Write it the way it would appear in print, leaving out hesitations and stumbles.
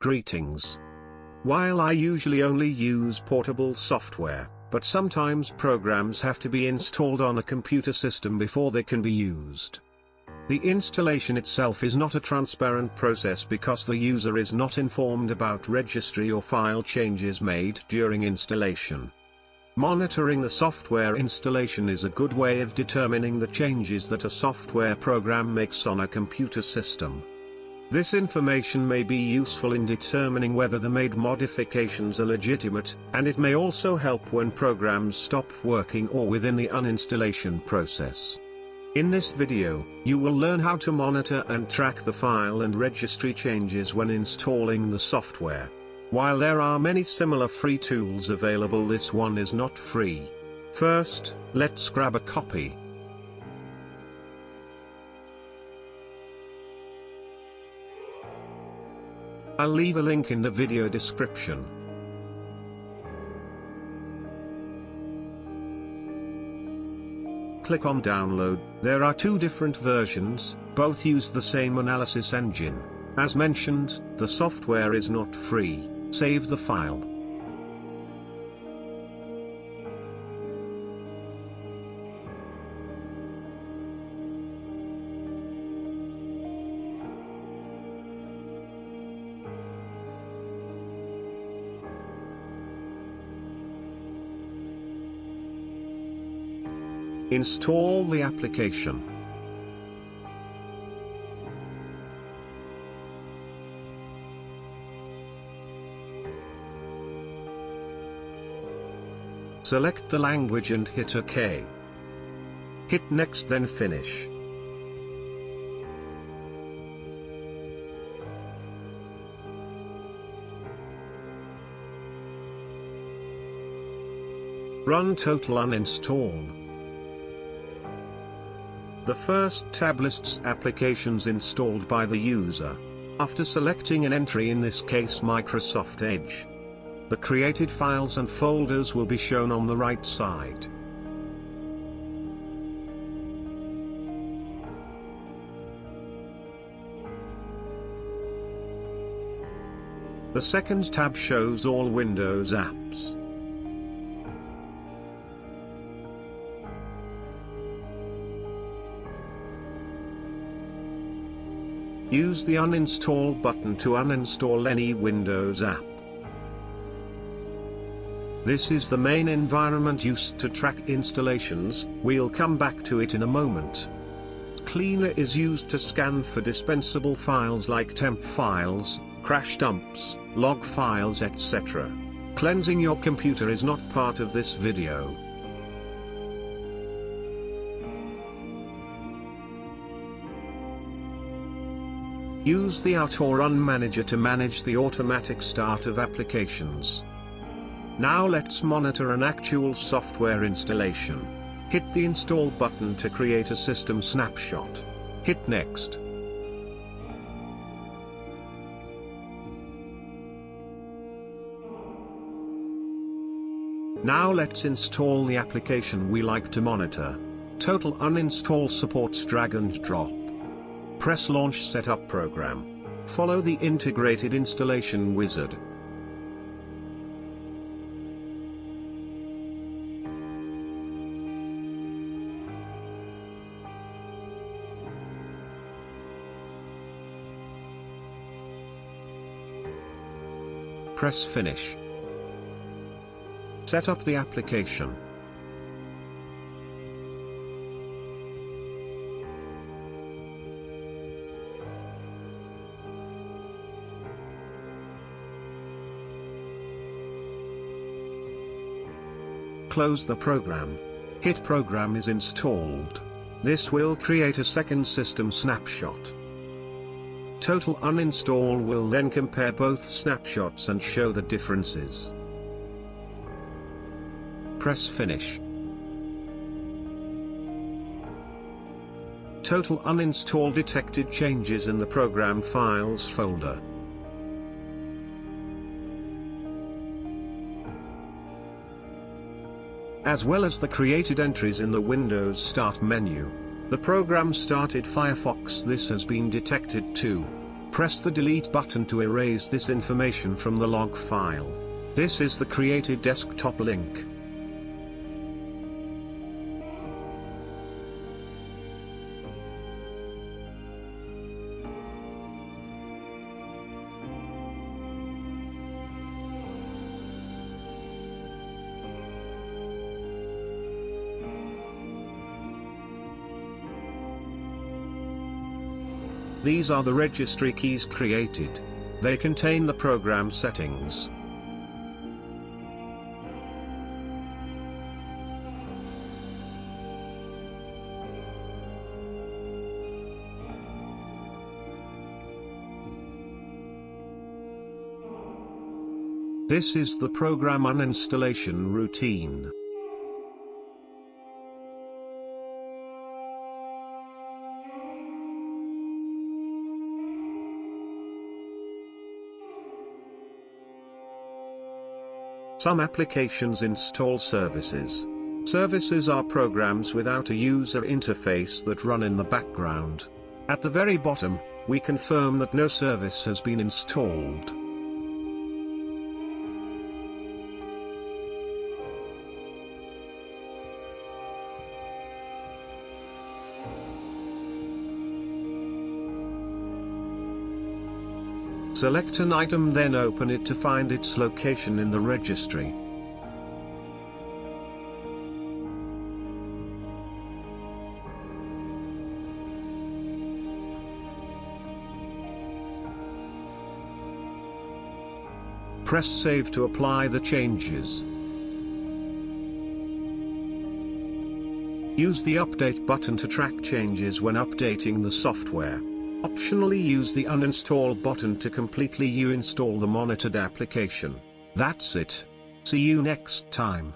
Greetings. While I usually only use portable software, but sometimes programs have to be installed on a computer system before they can be used. The installation itself is not a transparent process because the user is not informed about registry or file changes made during installation. Monitoring the software installation is a good way of determining the changes that a software program makes on a computer system. This information may be useful in determining whether the made modifications are legitimate, and it may also help when programs stop working or within the uninstallation process. In this video, you will learn how to monitor and track the file and registry changes when installing the software. While there are many similar free tools available, this one is not free. First, let's grab a copy. I'll leave a link in the video description. Click on download. There are two different versions, both use the same analysis engine. As mentioned, the software is not free. Save the file. Install the application. Select the language and hit OK. Hit Next, then Finish. Run Total Uninstall. The first tab lists applications installed by the user. After selecting an entry, in this case Microsoft Edge, the created files and folders will be shown on the right side. The second tab shows all Windows apps. Use the Uninstall button to uninstall any Windows app. This is the main environment used to track installations. We'll come back to it in a moment. Cleaner is used to scan for dispensable files like temp files, crash dumps, log files, etc. Cleansing your computer is not part of this video. Use the Auto Run Manager to manage the automatic start of applications. Now let's monitor an actual software installation. Hit the Install button to create a system snapshot. Hit Next. Now let's install the application we like to monitor. Total Uninstall supports drag and drop. Press Launch Setup Program. Follow the integrated installation wizard. Press Finish. Set up the application. Close the program. Hit Program is installed. This will create a second system snapshot. Total Uninstall will then compare both snapshots and show the differences. Press Finish. Total Uninstall detected changes in the program files folder. As well as the created entries in the Windows Start menu. The program started Firefox. This has been detected too. Press the delete button to erase this information from the log file. This is the created desktop link. These are the registry keys created. They contain the program settings. This is the program uninstallation routine. Some applications install services. Services are programs without a user interface that run in the background. At the very bottom, we confirm that no service has been installed. Select an item, then open it to find its location in the registry. Press Save to apply the changes. Use the Update button to track changes when updating the software. Optionally use the Uninstall button to completely uninstall the monitored application. That's it. See you next time.